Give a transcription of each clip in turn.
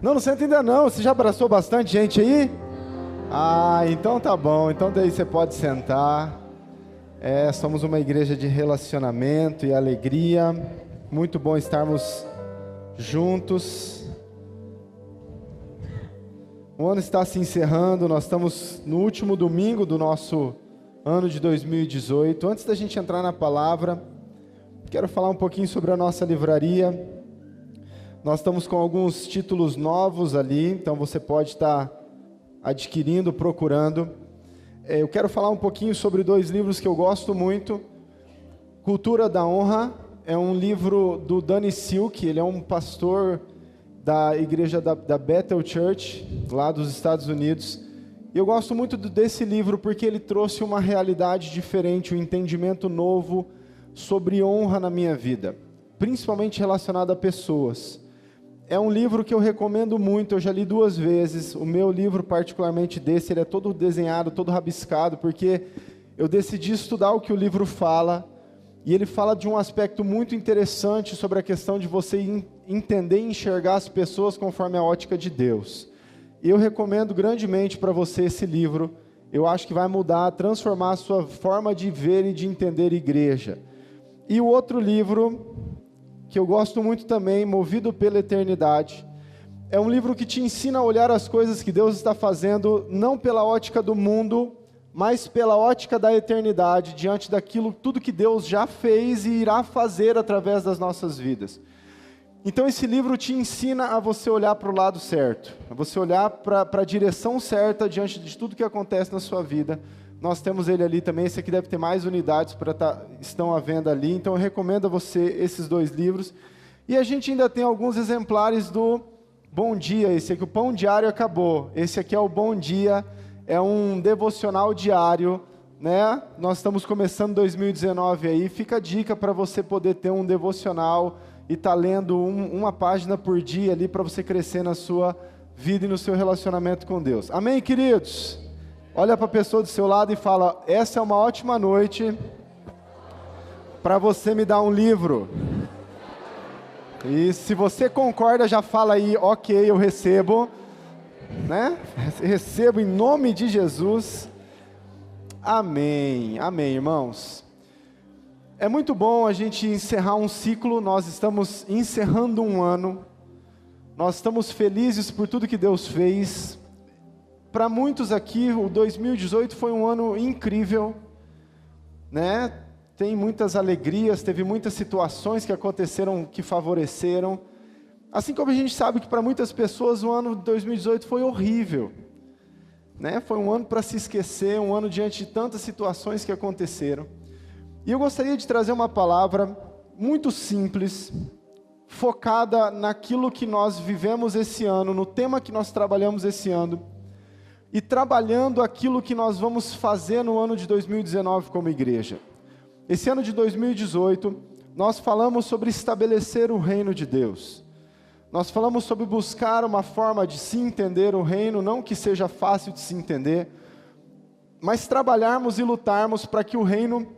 Não senta ainda não. Você já abraçou bastante gente aí? Ah, então tá bom. Então daí você pode sentar. Somos uma igreja de relacionamento e alegria. Muito bom estarmos juntos. O ano está se encerrando. Nós estamos no último domingo do nosso ano de 2018. Antes da gente entrar na palavra, quero falar um pouquinho sobre a nossa livraria. Nós estamos com alguns títulos novos ali, então você pode estar adquirindo, procurando. Eu quero falar um pouquinho sobre 2 livros que eu gosto muito. Cultura da Honra é um livro do Danny Silk, ele é um pastor da igreja da Bethel Church, lá dos Estados Unidos. E eu gosto muito desse livro porque ele trouxe uma realidade diferente, um entendimento novo sobre honra na minha vida, principalmente relacionado a pessoas. É um livro que eu recomendo muito, eu já li 2 vezes. O meu livro, particularmente desse, ele é todo desenhado, todo rabiscado, porque eu decidi estudar o que o livro fala, e ele fala de um aspecto muito interessante sobre a questão de você entender e enxergar as pessoas conforme a ótica de Deus. Eu recomendo grandemente para você esse livro. Eu acho que vai mudar, transformar a sua forma de ver e de entender igreja. E o outro livro que eu gosto muito também, Movido pela Eternidade, é um livro que te ensina a olhar as coisas que Deus está fazendo, não pela ótica do mundo, mas pela ótica da eternidade, diante daquilo, tudo que Deus já fez e irá fazer através das nossas vidas. Então esse livro te ensina a você olhar para o lado certo, a você olhar para a direção certa diante de tudo que acontece na sua vida. Nós temos ele ali também, esse aqui deve ter mais unidades estão à venda ali, então eu recomendo a você esses 2 livros. E a gente ainda tem alguns exemplares do Bom Dia, esse aqui, o Pão Diário acabou, esse aqui é o Bom Dia, é um devocional diário, né? Nós estamos começando 2019 aí, fica a dica para você poder ter um devocional e estar lendo uma página por dia ali para você crescer na sua vida e no seu relacionamento com Deus. Amém, queridos? Olha para a pessoa do seu lado e fala: essa é uma ótima noite para você me dar um livro. E se você concorda, já fala aí: ok, eu recebo, né? Recebo em nome de Jesus. Amém, amém, irmãos. É muito bom a gente encerrar um ciclo. Nós estamos encerrando um ano. Nós estamos felizes por tudo que Deus fez. Para muitos aqui, o 2018 foi um ano incrível, né? Tem muitas alegrias, teve muitas situações que aconteceram, que favoreceram. Assim como a gente sabe que para muitas pessoas o ano de 2018 foi horrível, né? Foi um ano para se esquecer, um ano diante de tantas situações que aconteceram. E eu gostaria de trazer uma palavra muito simples, focada naquilo que nós vivemos esse ano, no tema que nós trabalhamos esse ano, e trabalhando aquilo que nós vamos fazer no ano de 2019 como igreja. Esse ano de 2018, nós falamos sobre estabelecer o reino de Deus. Nós falamos sobre buscar uma forma de se entender o reino, não que seja fácil de se entender, mas trabalharmos e lutarmos para que o reino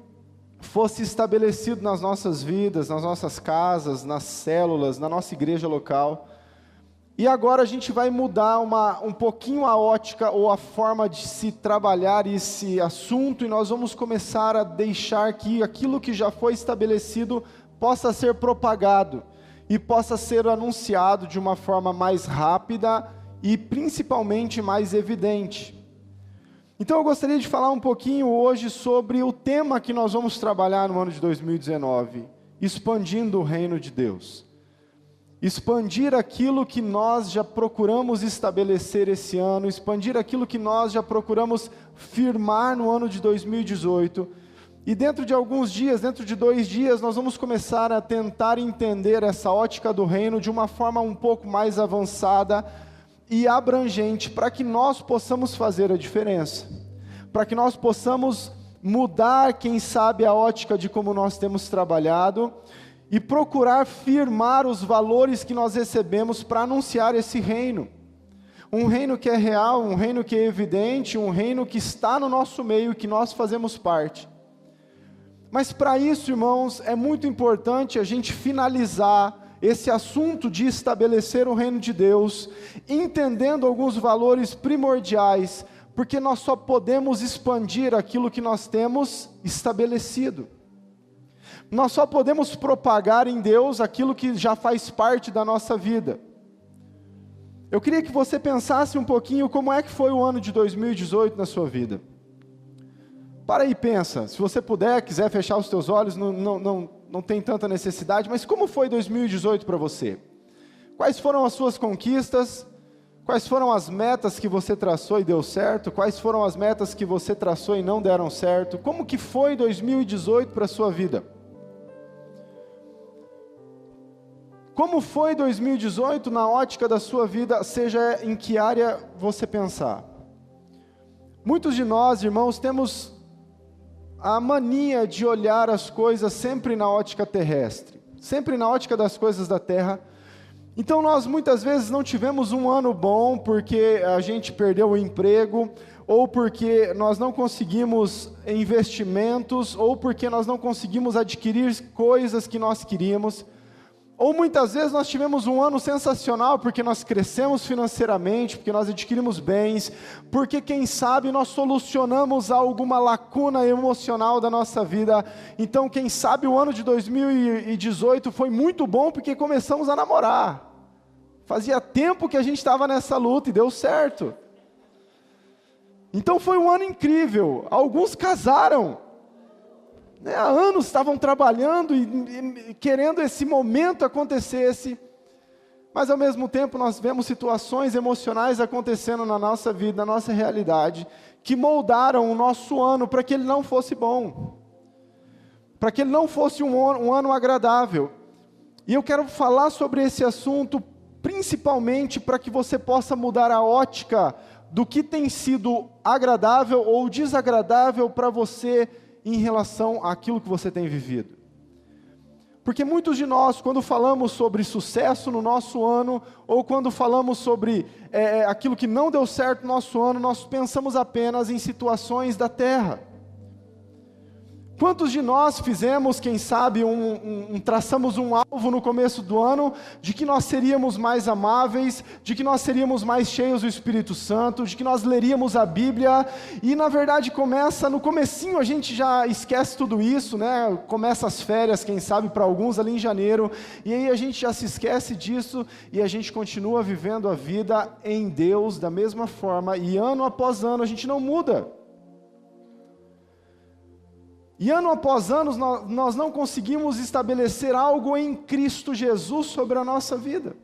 fosse estabelecido nas nossas vidas, nas nossas casas, nas células, na nossa igreja local. E agora a gente vai mudar um pouquinho a ótica ou a forma de se trabalhar esse assunto, e nós vamos começar a deixar que aquilo que já foi estabelecido possa ser propagado e possa ser anunciado de uma forma mais rápida e principalmente mais evidente. Então eu gostaria de falar um pouquinho hoje sobre o tema que nós vamos trabalhar no ano de 2019, expandindo o reino de Deus. Expandir aquilo que nós já procuramos estabelecer esse ano, expandir aquilo que nós já procuramos firmar no ano de 2018. E dentro de alguns dias, dentro de 2 dias, nós vamos começar a tentar entender essa ótica do reino de uma forma um pouco mais avançada e abrangente, para que nós possamos fazer a diferença, para que nós possamos mudar, quem sabe, a ótica de como nós temos trabalhado, e procurar firmar os valores que nós recebemos para anunciar esse reino. Um reino que é real, um reino que é evidente, um reino que está no nosso meio, que nós fazemos parte. Mas para isso, irmãos, é muito importante a gente finalizar esse assunto de estabelecer o reino de Deus, entendendo alguns valores primordiais, porque nós só podemos expandir aquilo que nós temos estabelecido. Nós só podemos propagar em Deus aquilo que já faz parte da nossa vida. Eu queria que você pensasse um pouquinho como é que foi o ano de 2018 na sua vida. Para aí e pensa, se você puder, quiser fechar os teus olhos, não tem tanta necessidade, mas como foi 2018 para você? Quais foram as suas conquistas? Quais foram as metas que você traçou e deu certo? Quais foram as metas que você traçou e não deram certo? Como que foi 2018 para a sua vida? Como foi 2018 na ótica da sua vida, seja em que área você pensar? Muitos de nós, irmãos, temos a mania de olhar as coisas sempre na ótica terrestre, sempre na ótica das coisas da terra. Então nós muitas vezes não tivemos um ano bom porque a gente perdeu o emprego, ou porque nós não conseguimos investimentos, ou porque nós não conseguimos adquirir coisas que nós queríamos. Ou muitas vezes nós tivemos um ano sensacional porque nós crescemos financeiramente, porque nós adquirimos bens, porque quem sabe nós solucionamos alguma lacuna emocional da nossa vida. Então quem sabe o ano de 2018 foi muito bom porque começamos a namorar. Fazia tempo que a gente estava nessa luta e deu certo. Então foi um ano incrível. Alguns casaram. Há anos estavam trabalhando e querendo esse momento acontecesse, mas ao mesmo tempo nós vemos situações emocionais acontecendo na nossa vida, na nossa realidade, que moldaram o nosso ano para que ele não fosse bom, para que ele não fosse um ano agradável. E eu quero falar sobre esse assunto, principalmente para que você possa mudar a ótica do que tem sido agradável ou desagradável para você em relação àquilo que você tem vivido. Porque muitos de nós, quando falamos sobre sucesso no nosso ano, ou quando falamos sobre aquilo que não deu certo no nosso ano, nós pensamos apenas em situações da terra. Quantos de nós fizemos, quem sabe, traçamos um alvo no começo do ano, de que nós seríamos mais amáveis, de que nós seríamos mais cheios do Espírito Santo, de que nós leríamos a Bíblia, e na verdade no comecinho a gente já esquece tudo isso, né? Começa as férias, quem sabe para alguns ali em janeiro, e aí a gente já se esquece disso, e a gente continua vivendo a vida em Deus da mesma forma, e ano após ano a gente não muda. E ano após ano nós não conseguimos estabelecer algo em Cristo Jesus sobre a nossa vida.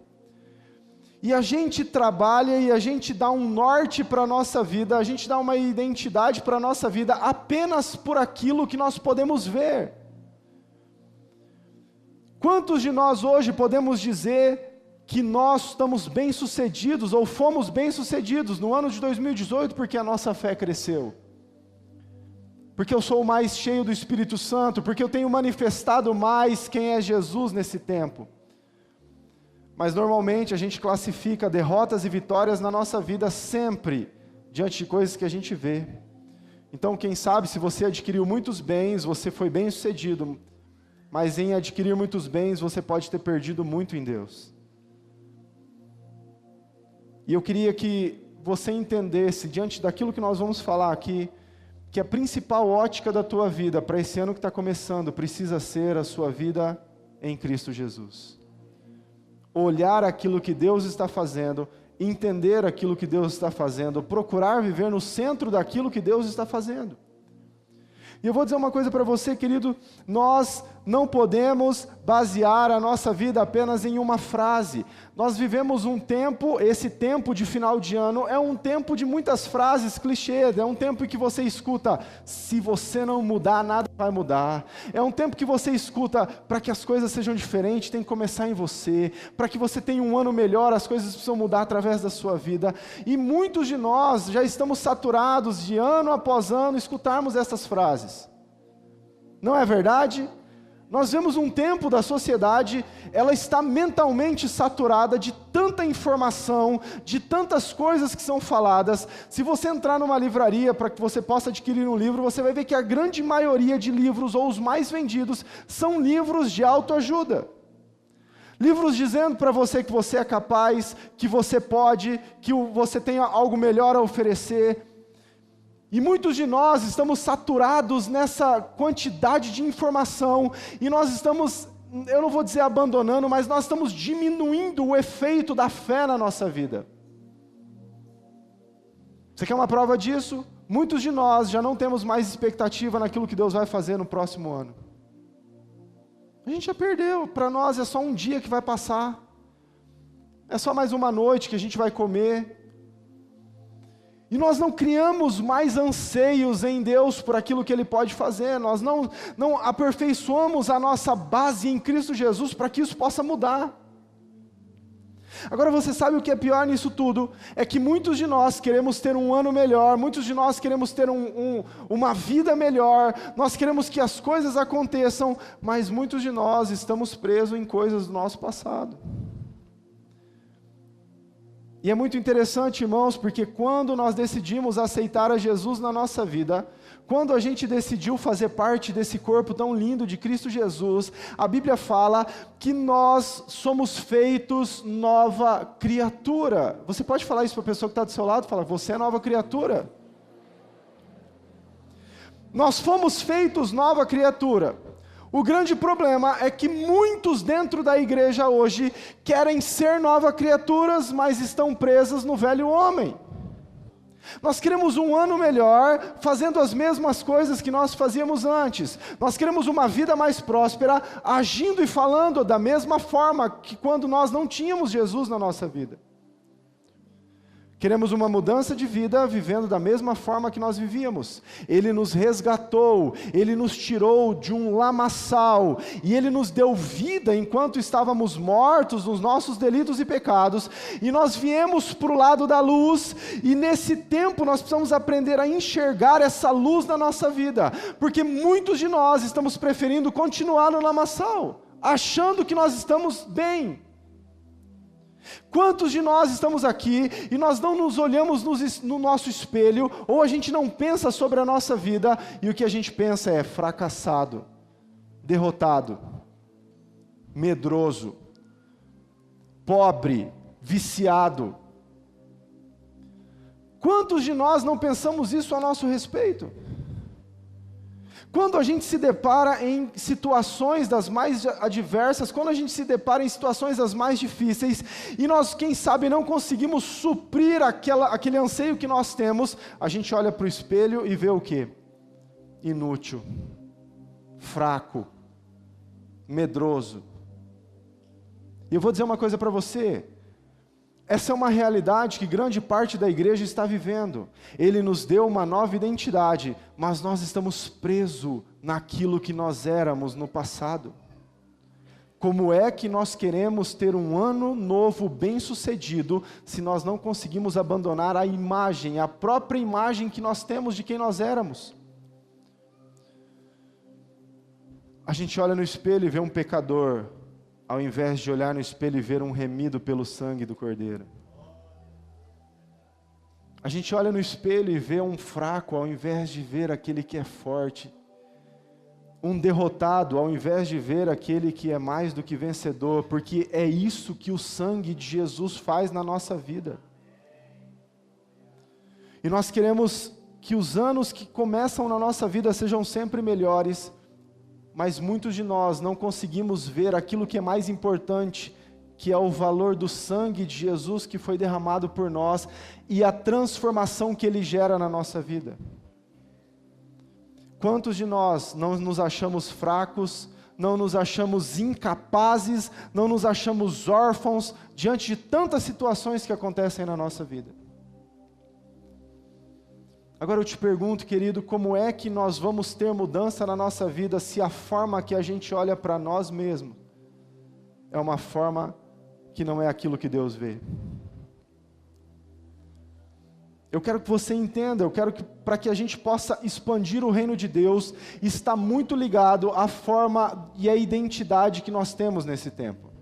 E a gente trabalha e a gente dá um norte para a nossa vida, a gente dá uma identidade para a nossa vida apenas por aquilo que nós podemos ver. Quantos de nós hoje podemos dizer que nós estamos bem-sucedidos ou fomos bem-sucedidos no ano de 2018 porque a nossa fé cresceu? Porque eu sou mais cheio do Espírito Santo, porque eu tenho manifestado mais quem é Jesus nesse tempo. Mas normalmente a gente classifica derrotas e vitórias na nossa vida sempre diante de coisas que a gente vê. Então quem sabe se você adquiriu muitos bens, você foi bem sucedido, mas em adquirir muitos bens você pode ter perdido muito em Deus. E eu queria que você entendesse, diante daquilo que nós vamos falar aqui, que a principal ótica da tua vida, para esse ano que está começando, precisa ser a sua vida em Cristo Jesus. Olhar aquilo que Deus está fazendo, entender aquilo que Deus está fazendo, procurar viver no centro daquilo que Deus está fazendo. E eu vou dizer uma coisa para você, querido, nós não podemos basear a nossa vida apenas em uma frase. Nós vivemos um tempo, esse tempo de final de ano, é um tempo de muitas frases clichês, é um tempo em que você escuta, se você não mudar, nada vai mudar. É um tempo que você escuta, para que as coisas sejam diferentes, tem que começar em você. Para que você tenha um ano melhor, as coisas precisam mudar através da sua vida. E muitos de nós já estamos saturados de ano após ano escutarmos essas frases. Não é verdade? Nós vemos um tempo da sociedade, ela está mentalmente saturada de tanta informação, de tantas coisas que são faladas. Se você entrar numa livraria para que você possa adquirir um livro, você vai ver que a grande maioria de livros, ou os mais vendidos, são livros de autoajuda. Livros dizendo para você que você é capaz, que você pode, que você tem algo melhor a oferecer. E muitos de nós estamos saturados nessa quantidade de informação, e nós estamos, eu não vou dizer abandonando, mas nós estamos diminuindo o efeito da fé na nossa vida. Você quer uma prova disso? Muitos de nós já não temos mais expectativa naquilo que Deus vai fazer no próximo ano. A gente já perdeu, para nós é só um dia que vai passar, é só mais uma noite que a gente vai comer, e nós não criamos mais anseios em Deus por aquilo que Ele pode fazer, nós não aperfeiçoamos a nossa base em Cristo Jesus para que isso possa mudar. Agora você sabe o que é pior nisso tudo? É que muitos de nós queremos ter um ano melhor, muitos de nós queremos ter uma vida melhor, nós queremos que as coisas aconteçam, mas muitos de nós estamos presos em coisas do nosso passado. E é muito interessante, irmãos, porque quando nós decidimos aceitar a Jesus na nossa vida, quando a gente decidiu fazer parte desse corpo tão lindo de Cristo Jesus, a Bíblia fala que nós somos feitos nova criatura. Você pode falar isso para a pessoa que está do seu lado? Fala, você é nova criatura. Nós fomos feitos nova criatura. O grande problema é que muitos dentro da igreja hoje querem ser novas criaturas, mas estão presas no velho homem. Nós queremos um ano melhor, fazendo as mesmas coisas que nós fazíamos antes. Nós queremos uma vida mais próspera, agindo e falando da mesma forma que quando nós não tínhamos Jesus na nossa vida. Queremos uma mudança de vida, vivendo da mesma forma que nós vivíamos. Ele nos resgatou, Ele nos tirou de um lamaçal, e Ele nos deu vida enquanto estávamos mortos nos nossos delitos e pecados, e nós viemos para o lado da luz, e nesse tempo nós precisamos aprender a enxergar essa luz na nossa vida, porque muitos de nós estamos preferindo continuar no lamaçal, achando que nós estamos bem. Quantos de nós estamos aqui e nós não nos olhamos no nosso espelho, ou a gente não pensa sobre a nossa vida, e o que a gente pensa é fracassado, derrotado, medroso, pobre, viciado. Quantos de nós não pensamos isso a nosso respeito? Quando a gente se depara em situações das mais adversas, quando a gente se depara em situações das mais difíceis, e nós, quem sabe, não conseguimos suprir aquele anseio que nós temos, a gente olha para o espelho e vê o quê? Inútil, fraco, medroso. E eu vou dizer uma coisa para você, essa é uma realidade que grande parte da igreja está vivendo. Ele nos deu uma nova identidade, mas nós estamos presos naquilo que nós éramos no passado. Como é que nós queremos ter um ano novo bem-sucedido, se nós não conseguimos abandonar a imagem, a própria imagem que nós temos de quem nós éramos? A gente olha no espelho e vê um pecador, ao invés de olhar no espelho e ver um remido pelo sangue do Cordeiro. A gente olha no espelho e vê um fraco, ao invés de ver aquele que é forte. Um derrotado, ao invés de ver aquele que é mais do que vencedor, porque é isso que o sangue de Jesus faz na nossa vida. E nós queremos que os anos que começam na nossa vida sejam sempre melhores, mas muitos de nós não conseguimos ver aquilo que é mais importante, que é o valor do sangue de Jesus que foi derramado por nós e a transformação que Ele gera na nossa vida. Quantos de nós não nos achamos fracos, não nos achamos incapazes, não nos achamos órfãos diante de tantas situações que acontecem na nossa vida? Agora eu te pergunto, querido, como é que nós vamos ter mudança na nossa vida se a forma que a gente olha para nós mesmos é uma forma que não é aquilo que Deus vê? Eu quero que você entenda, eu quero que para que a gente possa expandir o reino de Deus, está muito ligado à forma e à identidade que nós temos nesse tempo.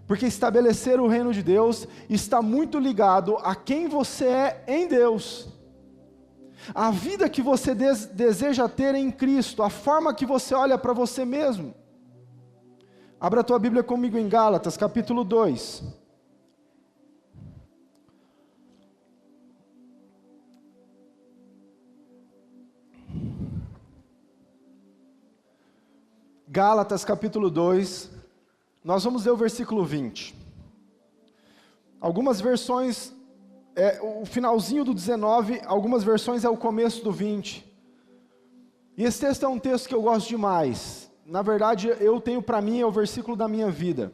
Porque estabelecer o reino de Deus está muito ligado a quem você é em Deus. A vida que você deseja ter em Cristo, a forma que você olha para você mesmo. Abra a tua Bíblia comigo em Gálatas, capítulo 2. Gálatas, capítulo 2, nós vamos ler o versículo 20. Algumas versões, o finalzinho do 19, algumas versões é o começo do 20. E esse texto é um texto que eu gosto demais. Na verdade, eu tenho para mim, é o versículo da minha vida.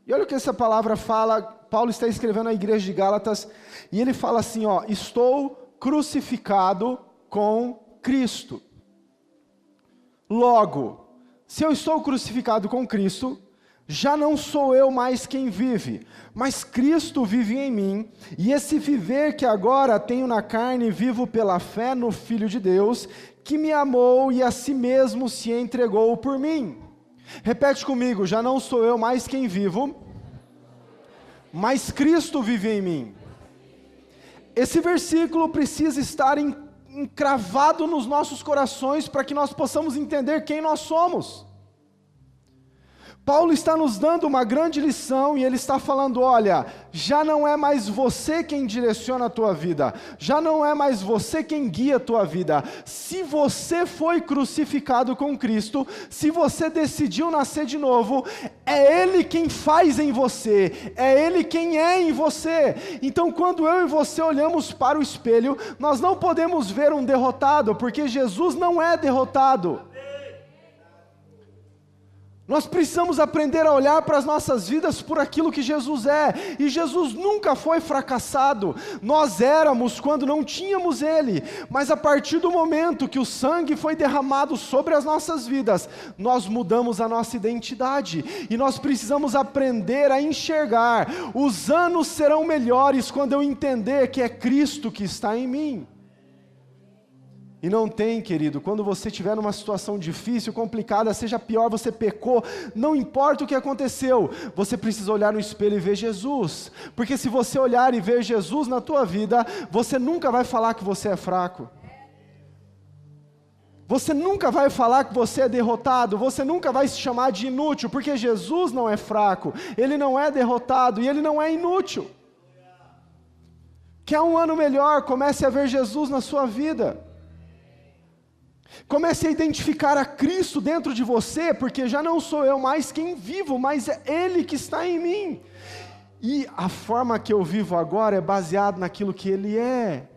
E olha o que essa palavra fala. Paulo está escrevendo à igreja de Gálatas, e ele fala assim, estou crucificado com Cristo. Logo, se eu estou crucificado com Cristo, já não sou eu mais quem vive, mas Cristo vive em mim, e esse viver que agora tenho na carne, vivo pela fé no Filho de Deus, que me amou e a si mesmo se entregou por mim. Repete comigo, já não sou eu mais quem vivo, mas Cristo vive em mim. Esse versículo precisa estar encravado nos nossos corações para que nós possamos entender quem nós somos. Paulo está nos dando uma grande lição e ele está falando, olha, já não é mais você quem direciona a tua vida, já não é mais você quem guia a tua vida. Se você foi crucificado com Cristo, se você decidiu nascer de novo, é Ele quem faz em você, é Ele quem é em você. Então quando eu e você olhamos para o espelho, nós não podemos ver um derrotado, porque Jesus não é derrotado. Nós precisamos aprender a olhar para as nossas vidas por aquilo que Jesus é, e Jesus nunca foi fracassado. Nós éramos quando não tínhamos Ele, mas a partir do momento que o sangue foi derramado sobre as nossas vidas, nós mudamos a nossa identidade, e nós precisamos aprender a enxergar. Os anos serão melhores quando eu entender que é Cristo que está em mim. E não tem, querido, quando você estiver numa situação difícil, complicada, seja pior, você pecou, não importa o que aconteceu, você precisa olhar no espelho e ver Jesus, porque se você olhar e ver Jesus na tua vida, você nunca vai falar que você é fraco, você nunca vai falar que você é derrotado, você nunca vai se chamar de inútil, porque Jesus não é fraco, Ele não é derrotado e Ele não é inútil. Quer um ano melhor? Comece a ver Jesus na sua vida. Comece a identificar a Cristo dentro de você, porque já não sou eu mais quem vivo, mas é Ele que está em mim. E a forma que eu vivo agora é baseada naquilo que Ele é.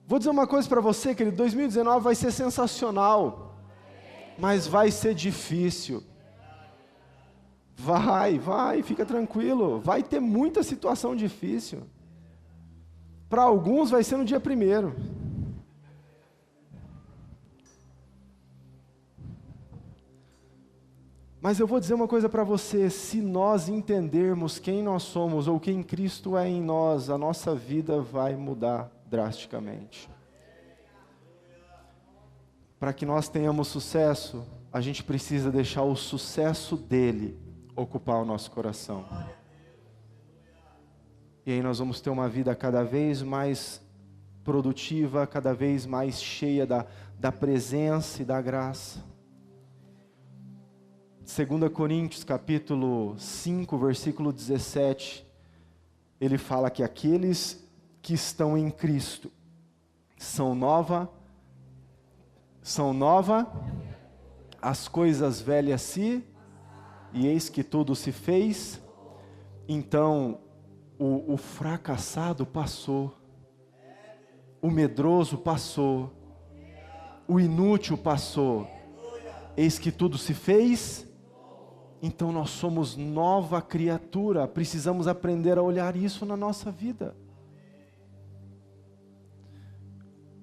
Vou dizer uma coisa para você, querido, 2019 vai ser sensacional, mas vai ser difícil. Vai, fica tranquilo, vai ter muita situação difícil. Para alguns vai ser no dia 1º. Mas eu vou dizer uma coisa para você, se nós entendermos quem nós somos, ou quem Cristo é em nós, a nossa vida vai mudar drasticamente. Para que nós tenhamos sucesso, a gente precisa deixar o sucesso dele ocupar o nosso coração. E aí nós vamos ter uma vida cada vez mais produtiva, cada vez mais cheia da presença e da graça. 2 Coríntios capítulo 5, versículo 17, ele fala que aqueles que estão em Cristo são nova, as coisas velhas e eis que tudo se fez. Então, o fracassado passou, o medroso passou, o inútil passou, eis que tudo se fez. Então nós somos nova criatura, precisamos aprender a olhar isso na nossa vida.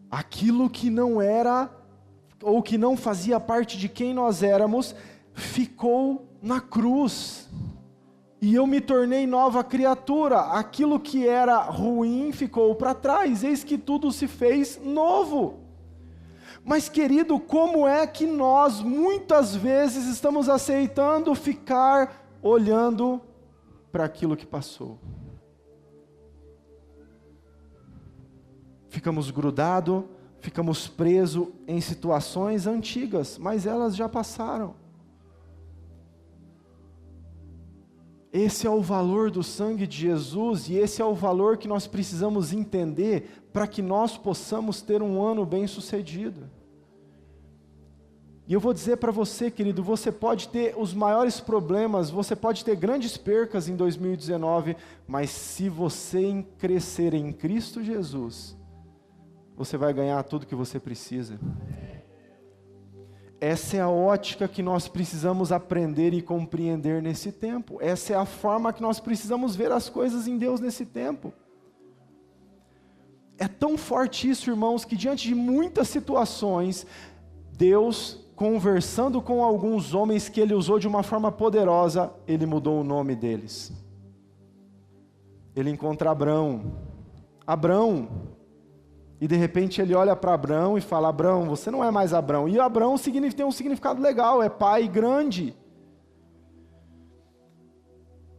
Aquilo que não era, ou que não fazia parte de quem nós éramos, ficou na cruz. E eu me tornei nova criatura, aquilo que era ruim ficou para trás, eis que tudo se fez novo. Mas querido, como é que nós muitas vezes estamos aceitando ficar olhando para aquilo que passou? Ficamos grudados, ficamos presos em situações antigas, mas elas já passaram. Esse é o valor do sangue de Jesus, e esse é o valor que nós precisamos entender para que nós possamos ter um ano bem-sucedido. E eu vou dizer para você, querido, você pode ter os maiores problemas, você pode ter grandes percas em 2019, mas se você crescer em Cristo Jesus, você vai ganhar tudo que você precisa. Essa é a ótica que nós precisamos aprender e compreender nesse tempo. Essa é a forma que nós precisamos ver as coisas em Deus nesse tempo. É tão forte isso, irmãos, que diante de muitas situações, Deus, conversando com alguns homens que Ele usou de uma forma poderosa, Ele mudou o nome deles. Ele encontra Abrão. E de repente ele olha para Abrão e fala: Abrão, você não é mais Abrão. E Abrão tem um significado legal, é pai grande.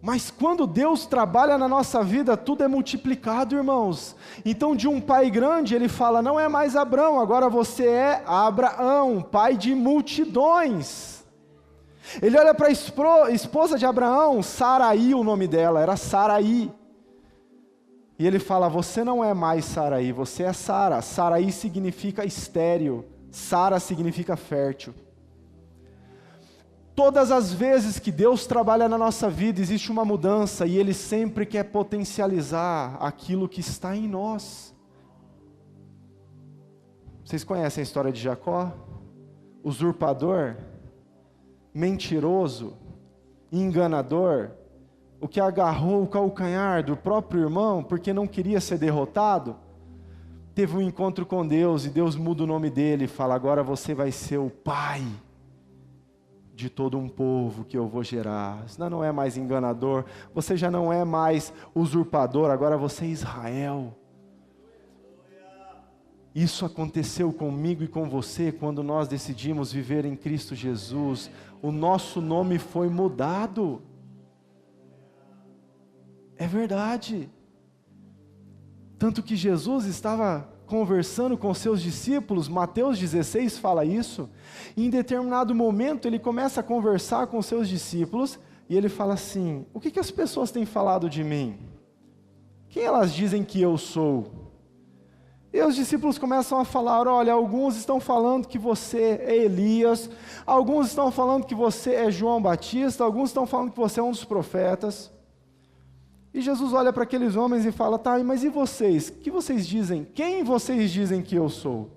Mas quando Deus trabalha na nossa vida, tudo é multiplicado, irmãos. Então de um pai grande ele fala: não é mais Abrão, agora você é Abraão, pai de multidões. Ele olha para a esposa de Abraão, Saraí, o nome dela, era Saraí. E ele fala: você não é mais Saraí, você é Sara. Saraí significa estéril, Sara significa fértil. Todas as vezes que Deus trabalha na nossa vida, existe uma mudança, e Ele sempre quer potencializar aquilo que está em nós. Vocês conhecem a história de Jacó? Usurpador, mentiroso, enganador, o que agarrou o calcanhar do próprio irmão, porque não queria ser derrotado, teve um encontro com Deus, e Deus muda o nome dele, e fala: agora você vai ser o pai de todo um povo que eu vou gerar. Você não é mais enganador, você já não é mais usurpador, agora você é Israel. Isso aconteceu comigo e com você, quando nós decidimos viver em Cristo Jesus, o nosso nome foi mudado. É verdade. Tanto que Jesus estava conversando com seus discípulos, Mateus 16 fala isso, e em determinado momento ele começa a conversar com seus discípulos, e ele fala assim: o que as pessoas têm falado de mim? Quem elas dizem que eu sou? E os discípulos começam a falar: olha, alguns estão falando que você é Elias, alguns estão falando que você é João Batista, alguns estão falando que você é um dos profetas. E Jesus olha para aqueles homens e fala: tá, mas e vocês? O que vocês dizem? Quem vocês dizem que eu sou?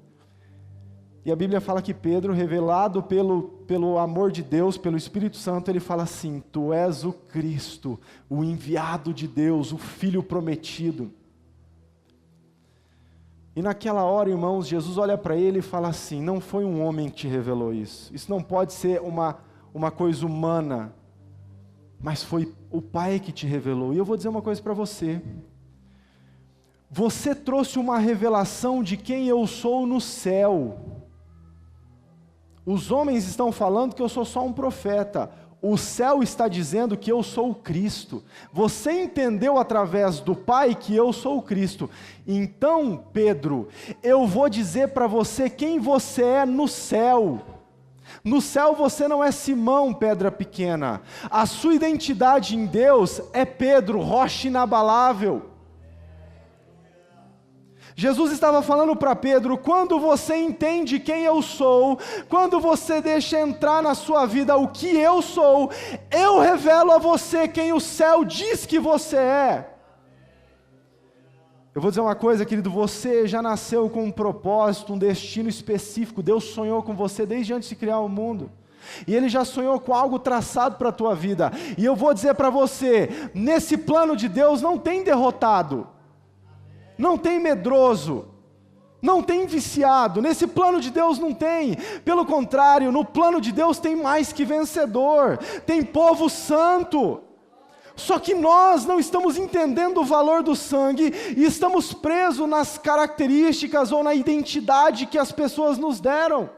E a Bíblia fala que Pedro, revelado pelo amor de Deus, pelo Espírito Santo, ele fala assim: tu és o Cristo, o enviado de Deus, o Filho prometido. E naquela hora, irmãos, Jesus olha para ele e fala assim: não foi um homem que te revelou isso. Isso não pode ser uma coisa humana, mas foi o Pai que te revelou. E eu vou dizer uma coisa para você: você trouxe uma revelação de quem eu sou no céu. Os homens estão falando que eu sou só um profeta. O céu está dizendo que eu sou o Cristo. Você entendeu através do Pai que eu sou o Cristo. Então, Pedro, eu vou dizer para você quem você é no céu. No céu você não é Simão, pedra pequena. A sua identidade em Deus é Pedro, rocha inabalável. Jesus estava falando para Pedro: quando você entende quem eu sou, quando você deixa entrar na sua vida o que eu sou, eu revelo a você quem o céu diz que você é. Eu vou dizer uma coisa, querido: você já nasceu com um propósito, um destino específico. Deus sonhou com você desde antes de criar o mundo. E Ele já sonhou com algo traçado para a tua vida. E eu vou dizer para você, nesse plano de Deus não tem derrotado, não tem medroso, não tem viciado. Nesse plano de Deus não tem. Pelo contrário, no plano de Deus tem mais que vencedor, tem povo santo. Só que nós não estamos entendendo o valor do sangue e estamos presos nas características ou na identidade que as pessoas nos deram.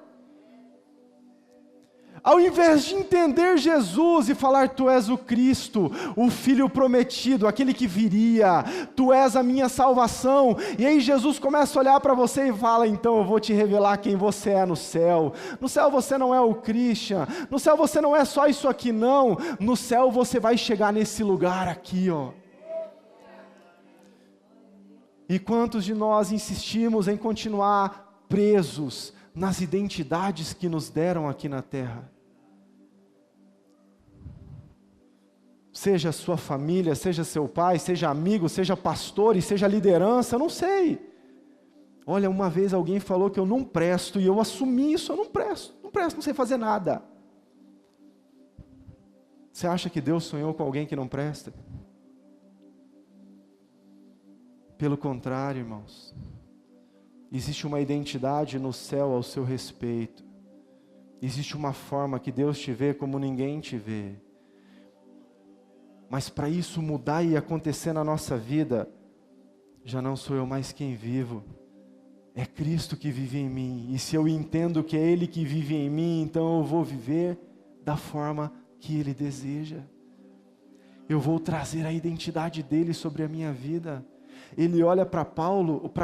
Ao invés de entender Jesus e falar, tu és o Cristo, o Filho prometido, aquele que viria, tu és a minha salvação, e aí Jesus começa a olhar para você e fala, então eu vou te revelar quem você é no céu. No céu você não é o Christian, no céu você não é só isso aqui não, no céu você vai chegar nesse lugar aqui, ó. E quantos de nós insistimos em continuar presos nas identidades que nos deram aqui na terra? Seja sua família, seja seu pai, seja amigo, seja pastor e seja liderança, eu não sei. Olha, uma vez alguém falou que eu não presto e eu assumi isso, eu não presto, não sei fazer nada. Você acha que Deus sonhou com alguém que não presta? Pelo contrário, irmãos, existe uma identidade no céu ao seu respeito. Existe uma forma que Deus te vê como ninguém te vê. Mas para isso mudar e acontecer na nossa vida, já não sou eu mais quem vivo, é Cristo que vive em mim. E se eu entendo que é Ele que vive em mim, então eu vou viver da forma que Ele deseja. Eu vou trazer a identidade dEle sobre a minha vida. Ele olha para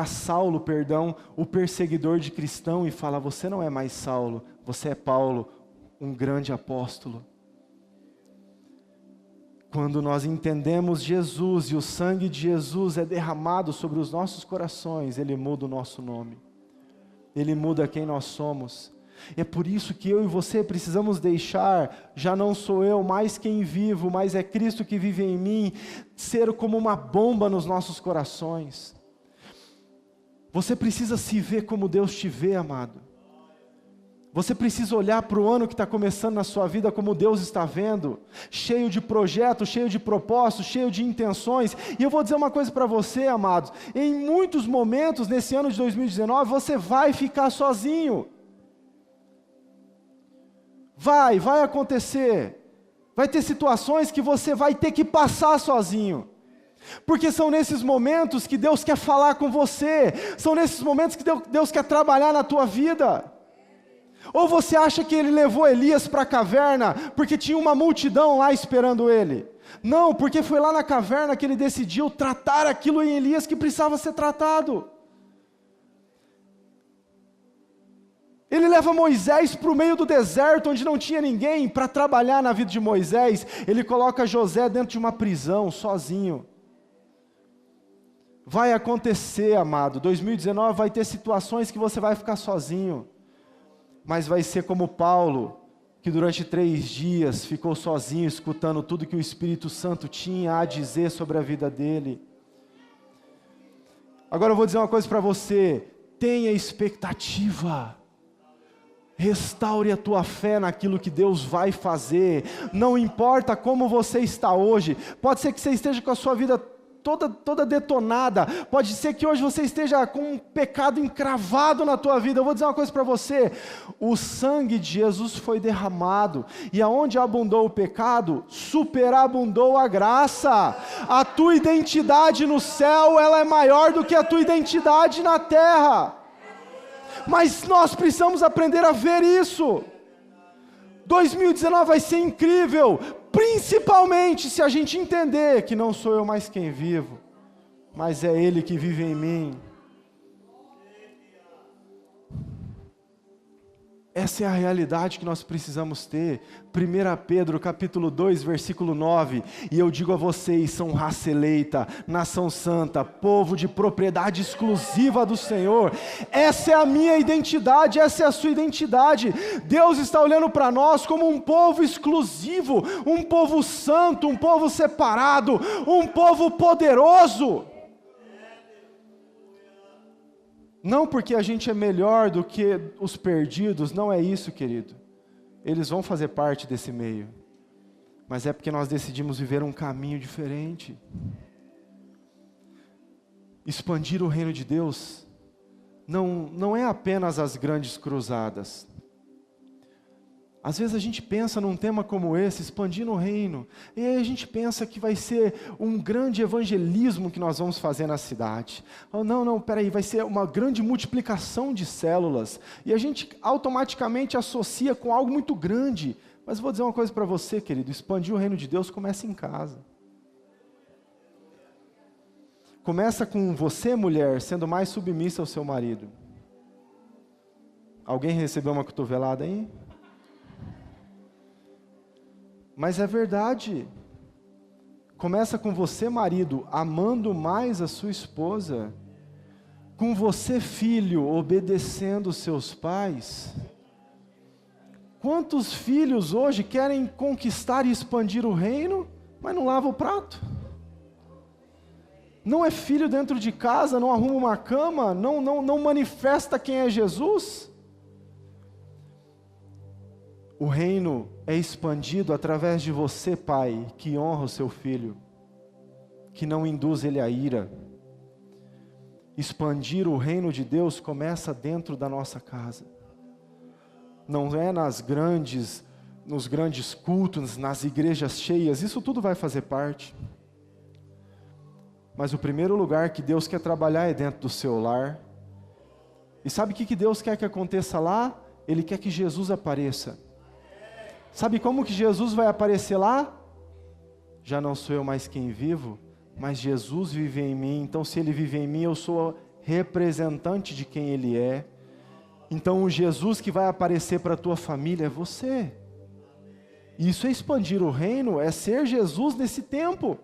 Saulo, o perseguidor de cristão, e fala, você não é mais Saulo, você é Paulo, um grande apóstolo. Quando nós entendemos Jesus e o sangue de Jesus é derramado sobre os nossos corações, Ele muda o nosso nome. Ele muda quem nós somos. É por isso que eu e você precisamos deixar, já não sou eu mais quem vivo, mas é Cristo que vive em mim, ser como uma bomba nos nossos corações. Você precisa se ver como Deus te vê, amado. Você precisa olhar para o ano que está começando na sua vida como Deus está vendo, cheio de projetos, cheio de propósitos, cheio de intenções. E eu vou dizer uma coisa para você, amados, em muitos momentos nesse ano de 2019, você vai ficar sozinho. Vai acontecer. Vai ter situações que você vai ter que passar sozinho. Porque são nesses momentos que Deus quer falar com você, são nesses momentos que Deus quer trabalhar na tua vida. Ou você acha que Ele levou Elias para a caverna porque tinha uma multidão lá esperando ele? Não, porque foi lá na caverna que Ele decidiu tratar aquilo em Elias que precisava ser tratado. Ele leva Moisés para o meio do deserto, onde não tinha ninguém para trabalhar na vida de Moisés. Ele coloca José dentro de uma prisão, sozinho. Vai acontecer, amado, 2019 vai ter situações que você vai ficar sozinho. Mas vai ser como Paulo, que durante 3 dias ficou sozinho, escutando tudo que o Espírito Santo tinha a dizer sobre a vida dele. Agora eu vou dizer uma coisa para você, tenha expectativa. Restaure a tua fé naquilo que Deus vai fazer. Não importa como você está hoje, pode ser que você esteja com a sua vida toda detonada, pode ser que hoje você esteja com um pecado encravado na tua vida. Eu vou dizer uma coisa para você, o sangue de Jesus foi derramado, e aonde abundou o pecado, superabundou a graça. A tua identidade no céu, ela é maior do que a tua identidade na terra, mas nós precisamos aprender a ver isso. 2019 vai ser incrível, principalmente se a gente entender que não sou eu mais quem vivo, mas é Ele que vive em mim. Essa é a realidade que nós precisamos ter. 1 Pedro capítulo 2, versículo 9, e eu digo a vocês, são raça eleita, nação santa, povo de propriedade exclusiva do Senhor. Essa é a minha identidade, essa é a sua identidade. Deus está olhando para nós como um povo exclusivo, um povo santo, um povo separado, um povo poderoso. Não porque a gente é melhor do que os perdidos, não é isso, querido. Eles vão fazer parte desse meio. Mas é porque nós decidimos viver um caminho diferente. Expandir o reino de Deus não é apenas as grandes cruzadas. Às vezes a gente pensa num tema como esse, expandindo o reino, e aí a gente pensa que vai ser um grande evangelismo que nós vamos fazer na cidade. Oh, não, peraí, vai ser uma grande multiplicação de células, e a gente automaticamente associa com algo muito grande. Mas vou dizer uma coisa para você, querido, expandir o reino de Deus começa em casa. Começa com você, mulher, sendo mais submissa ao seu marido. Alguém recebeu uma cotovelada aí? Mas é verdade. Começa com você, marido, amando mais a sua esposa. Com você, filho, obedecendo seus pais. Quantos filhos hoje querem conquistar e expandir o reino, mas não lava o prato? Não é filho dentro de casa, não arruma uma cama, não manifesta quem é Jesus? O reino é expandido através de você, pai, que honra o seu filho, que não induz ele à ira. Expandir o reino de Deus começa dentro da nossa casa. Não é nos grandes cultos, nas igrejas cheias, isso tudo vai fazer parte. Mas o primeiro lugar que Deus quer trabalhar é dentro do seu lar. E sabe o que Deus quer que aconteça lá? Ele quer que Jesus apareça. Sabe como que Jesus vai aparecer lá? Já não sou eu mais quem vivo, mas Jesus vive em mim. Então, se Ele vive em mim, eu sou representante de quem Ele é. Então, o Jesus que vai aparecer para a tua família é você. Isso é expandir o reino, é ser Jesus nesse tempo.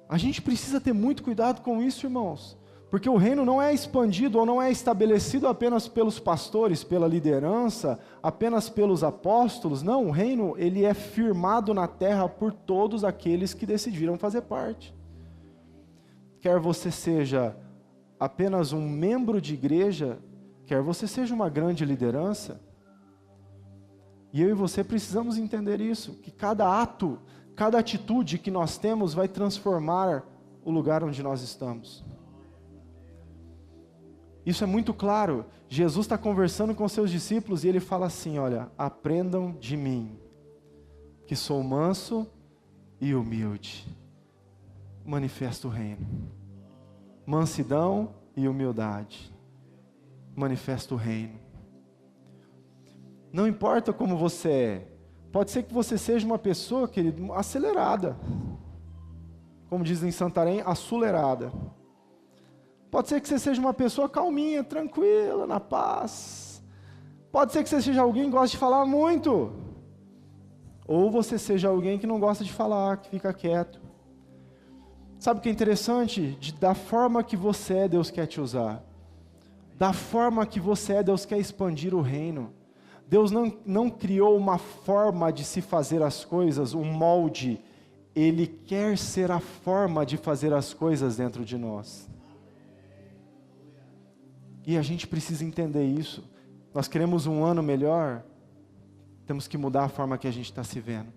A gente precisa ter muito cuidado com isso, irmãos. Porque o reino não é expandido ou não é estabelecido apenas pelos pastores, pela liderança, apenas pelos apóstolos. Não, o reino ele é firmado na terra por todos aqueles que decidiram fazer parte. Quer você seja apenas um membro de igreja, quer você seja uma grande liderança. E eu e você precisamos entender isso, que cada ato, cada atitude que nós temos vai transformar o lugar onde nós estamos. Isso é muito claro. Jesus está conversando com seus discípulos e Ele fala assim, olha, aprendam de mim, que sou manso e humilde. Manifesta o reino. Mansidão e humildade. Manifesta o reino. Não importa como você é. Pode ser que você seja uma pessoa, querido, acelerada. Como dizem em Santarém, acelerada. Pode ser que você seja uma pessoa calminha, tranquila, na paz. Pode ser que você seja alguém que gosta de falar muito. Ou você seja alguém que não gosta de falar, que fica quieto. Sabe o que é interessante? Da forma que você é, Deus quer te usar. Da forma que você é, Deus quer expandir o reino. Deus não criou uma forma de se fazer as coisas, um molde. Ele quer ser a forma de fazer as coisas dentro de nós. E a gente precisa entender isso. Nós queremos um ano melhor, temos que mudar a forma que a gente está se vendo.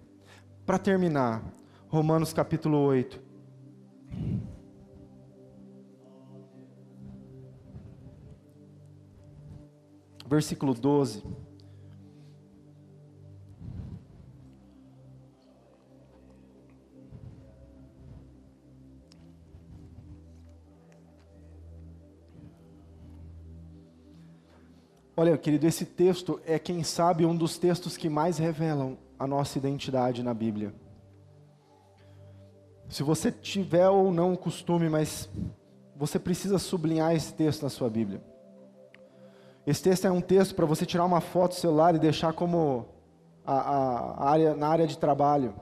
Para terminar, Romanos capítulo 8. Versículo 12. Olha, querido, esse texto é, quem sabe, um dos textos que mais revelam a nossa identidade na Bíblia. Se você tiver ou não o costume, mas você precisa sublinhar esse texto na sua Bíblia. Esse texto é um texto para você tirar uma foto do celular e deixar como na área de trabalho.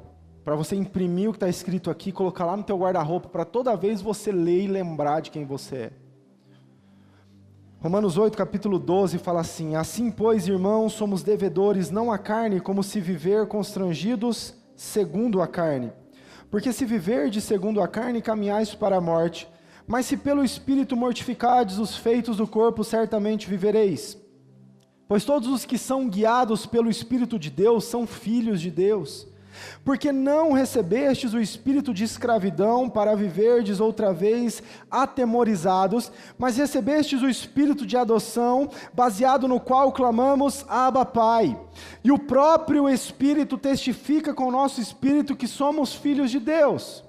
Para você imprimir o que está escrito aqui, colocar lá no teu guarda-roupa, para toda vez você ler e lembrar de quem você é. Romanos 8, capítulo 12, fala assim: assim, pois, irmãos, somos devedores não à carne, como se viver constrangidos segundo a carne. Porque se viverdes segundo a carne, caminhais para a morte. Mas se pelo Espírito mortificardes os feitos do corpo, certamente vivereis. Pois todos os que são guiados pelo Espírito de Deus são filhos de Deus. Porque não recebestes o espírito de escravidão para viverdes outra vez atemorizados, mas recebestes o espírito de adoção, baseado no qual clamamos, Abba, Pai. E o próprio Espírito testifica com o nosso espírito que somos filhos de Deus.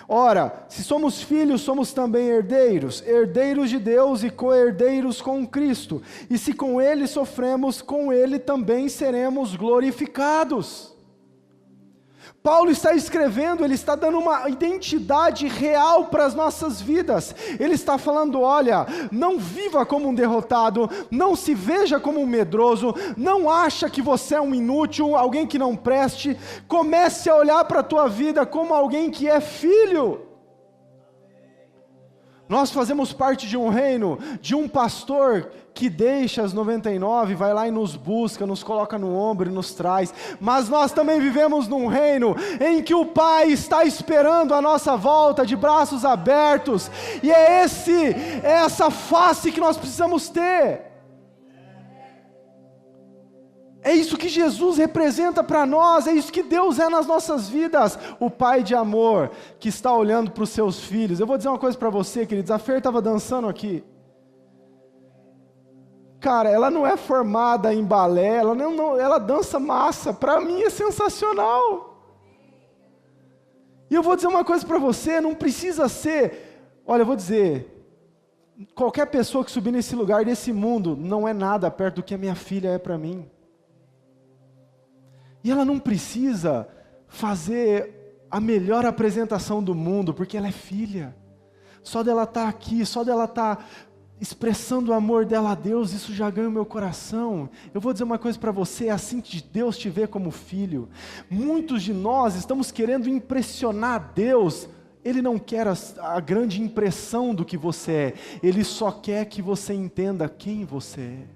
Ora, se somos filhos, somos também herdeiros, herdeiros de Deus e co-herdeiros com Cristo. E se com Ele sofremos, com Ele também seremos glorificados. Paulo está escrevendo, ele está dando uma identidade real para as nossas vidas. Ele está falando, olha, não viva como um derrotado, não se veja como um medroso, não acha que você é um inútil, alguém que não preste. Comece a olhar para a tua vida como alguém que é filho. Nós fazemos parte de um reino, de um pastor que deixa as 99, vai lá e nos busca, nos coloca no ombro e nos traz. Mas nós também vivemos num reino em que o Pai está esperando a nossa volta de braços abertos. E é essa face que nós precisamos ter. É isso que Jesus representa para nós, é isso que Deus é nas nossas vidas, o Pai de amor, que está olhando para os seus filhos. Eu vou dizer uma coisa para você, queridos, a Fer estava dançando aqui. Cara, ela não é formada em balé, ela dança massa, para mim é sensacional. E eu vou dizer uma coisa para você, não precisa ser, olha, eu vou dizer, qualquer pessoa que subir nesse lugar, desse mundo, não é nada perto do que a minha filha é para mim. E ela não precisa fazer a melhor apresentação do mundo, porque ela é filha. Só dela estar aqui, só dela estar expressando o amor dela a Deus, isso já ganha o meu coração. Eu vou dizer uma coisa para você, é assim que Deus te vê como filho. Muitos de nós estamos querendo impressionar Deus. Ele não quer a grande impressão do que você é, Ele só quer que você entenda quem você é.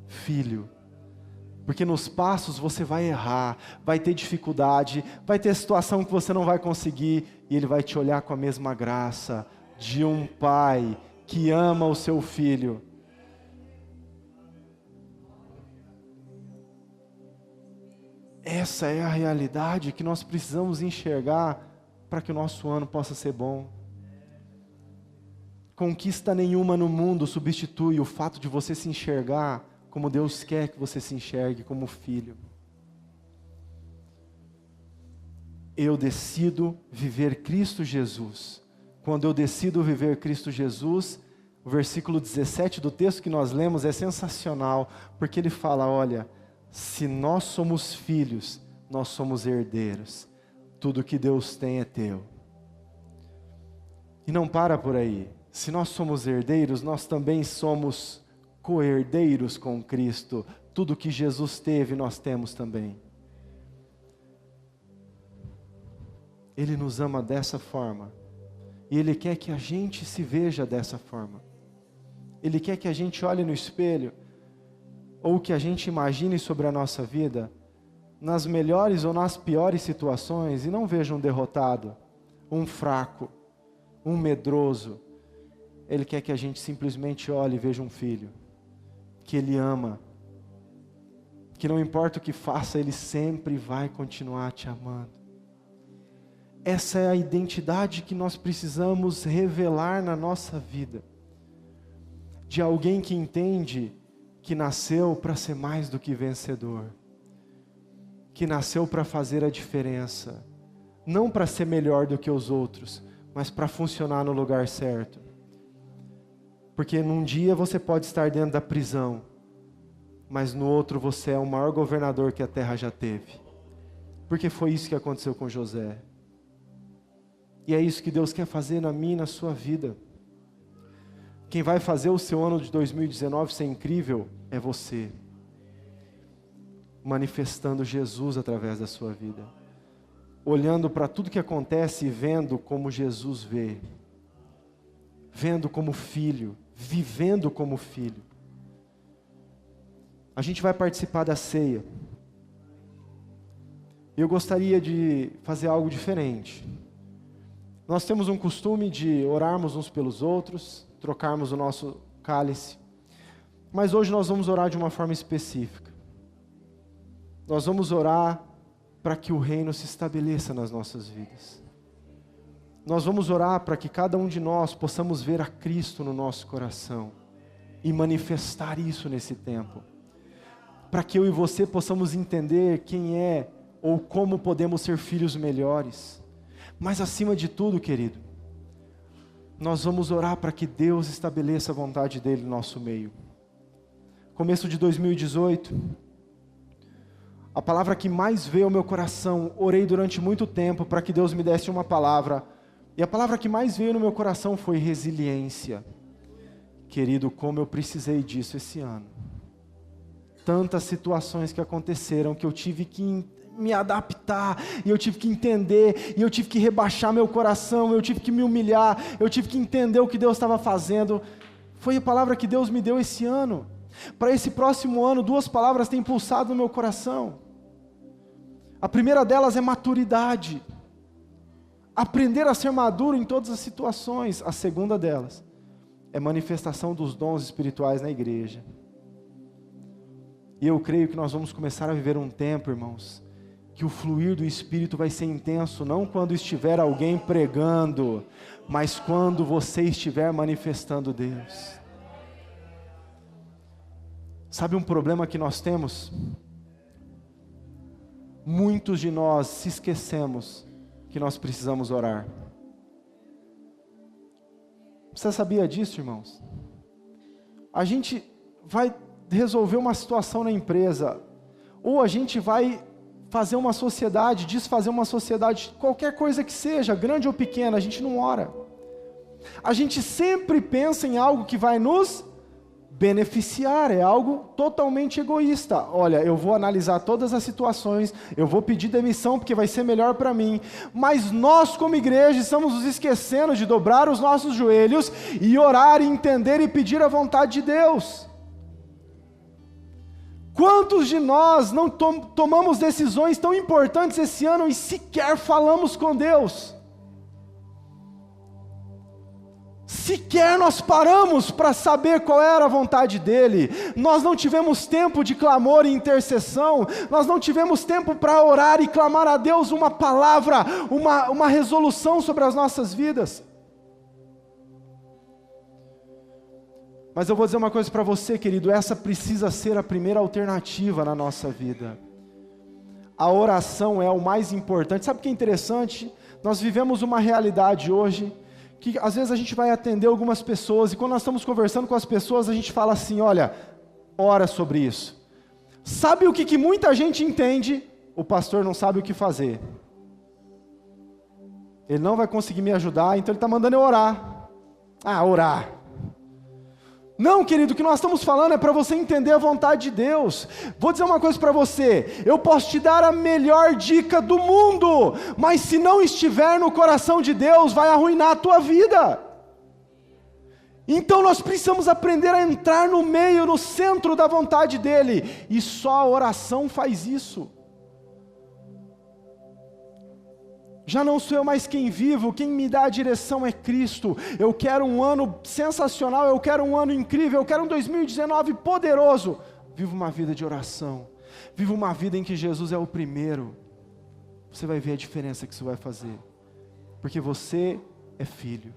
Filho. Porque nos passos você vai errar, vai ter dificuldade, vai ter situação que você não vai conseguir, e Ele vai te olhar com a mesma graça de um pai que ama o seu filho. Essa é a realidade que nós precisamos enxergar para que o nosso ano possa ser bom. Conquista nenhuma no mundo substitui o fato de você se enxergar como Deus quer que você se enxergue, como filho. Eu decido viver Cristo Jesus. Quando eu decido viver Cristo Jesus, o versículo 17 do texto que nós lemos é sensacional, porque ele fala, olha, se nós somos filhos, nós somos herdeiros. Tudo que Deus tem é teu. E não para por aí. Se nós somos herdeiros, nós também somos co-herdeiros com Cristo. Tudo que Jesus teve, nós temos também. Ele nos ama dessa forma. E Ele quer que a gente se veja dessa forma. Ele quer que a gente olhe no espelho, ou que a gente imagine sobre a nossa vida, nas melhores ou nas piores situações, e não veja um derrotado, um fraco, um medroso. Ele quer que a gente simplesmente olhe e veja um filho, que Ele ama, que não importa o que faça, Ele sempre vai continuar te amando. Essa é a identidade que nós precisamos revelar na nossa vida, de alguém que entende que nasceu para ser mais do que vencedor, que nasceu para fazer a diferença, não para ser melhor do que os outros, mas para funcionar no lugar certo. Porque num dia você pode estar dentro da prisão, mas no outro você é o maior governador que a terra já teve. Porque foi isso que aconteceu com José. E é isso que Deus quer fazer na minha e na sua vida. Quem vai fazer o seu ano de 2019 ser incrível é você, manifestando Jesus através da sua vida, olhando para tudo que acontece e vendo como Jesus vê, vendo como filho, vivendo como filho. A gente vai participar da ceia. Eu gostaria de fazer algo diferente. Nós temos um costume de orarmos uns pelos outros, trocarmos o nosso cálice, mas hoje nós vamos orar de uma forma específica. Nós vamos orar para que o reino se estabeleça nas nossas vidas. Nós vamos orar para que cada um de nós possamos ver a Cristo no nosso coração e manifestar isso nesse tempo. Para que eu e você possamos entender quem é ou como podemos ser filhos melhores. Mas acima de tudo, querido, nós vamos orar para que Deus estabeleça a vontade dEle no nosso meio. Começo de 2018, a palavra que mais veio ao meu coração, orei durante muito tempo para que Deus me desse uma palavra, e a palavra que mais veio no meu coração foi resiliência. Querido, como eu precisei disso esse ano. Tantas situações que aconteceram, que eu tive que me adaptar, e eu tive que entender, e eu tive que rebaixar meu coração, eu tive que me humilhar, eu tive que entender o que Deus estava fazendo. Foi a palavra que Deus me deu esse ano. Para esse próximo ano, 2 palavras têm pulsado no meu coração. A primeira delas é maturidade. Aprender a ser maduro em todas as situações. A segunda delas é manifestação dos dons espirituais na igreja. E eu creio que nós vamos começar a viver um tempo, irmãos, que o fluir do Espírito vai ser intenso, não quando estiver alguém pregando, mas quando você estiver manifestando Deus. Sabe um problema que nós temos? Muitos de nós se esquecemos que nós precisamos orar. Você sabia disso, irmãos? A gente vai resolver uma situação na empresa, ou a gente vai fazer uma sociedade, desfazer uma sociedade, qualquer coisa que seja, grande ou pequena, a gente não ora. A gente sempre pensa em algo que vai nos beneficiar, é algo totalmente egoísta. Olha, eu vou analisar todas as situações, eu vou pedir demissão porque vai ser melhor para mim, mas nós como igreja estamos nos esquecendo de dobrar os nossos joelhos e orar e entender e pedir a vontade de Deus. Quantos de nós não tomamos decisões tão importantes esse ano e sequer falamos com Deus? Sequer nós paramos para saber qual era a vontade dEle. Nós não tivemos tempo de clamor e intercessão. Nós não tivemos tempo para orar e clamar a Deus uma palavra, uma resolução sobre as nossas vidas. Mas eu vou dizer uma coisa para você, querido, essa precisa ser a primeira alternativa na nossa vida. A oração é o mais importante. Sabe o que é interessante? Nós vivemos uma realidade hoje, que às vezes a gente vai atender algumas pessoas, e quando nós estamos conversando com as pessoas, a gente fala assim, olha, ora sobre isso. Sabe o que muita gente entende? O pastor não sabe o que fazer. Ele não vai conseguir me ajudar, então ele está mandando eu orar. Orar. Não, querido, o que nós estamos falando é para você entender a vontade de Deus. Vou dizer uma coisa para você, eu posso te dar a melhor dica do mundo, mas se não estiver no coração de Deus, vai arruinar a tua vida. Então nós precisamos aprender a entrar no meio, no centro da vontade dEle, e só a oração faz isso. Já não sou eu mais quem vivo, quem me dá a direção é Cristo. Eu quero um ano sensacional, eu quero um ano incrível, eu quero um 2019 poderoso. Viva uma vida de oração, viva uma vida em que Jesus é o primeiro. Você vai ver a diferença que isso vai fazer, porque você é filho.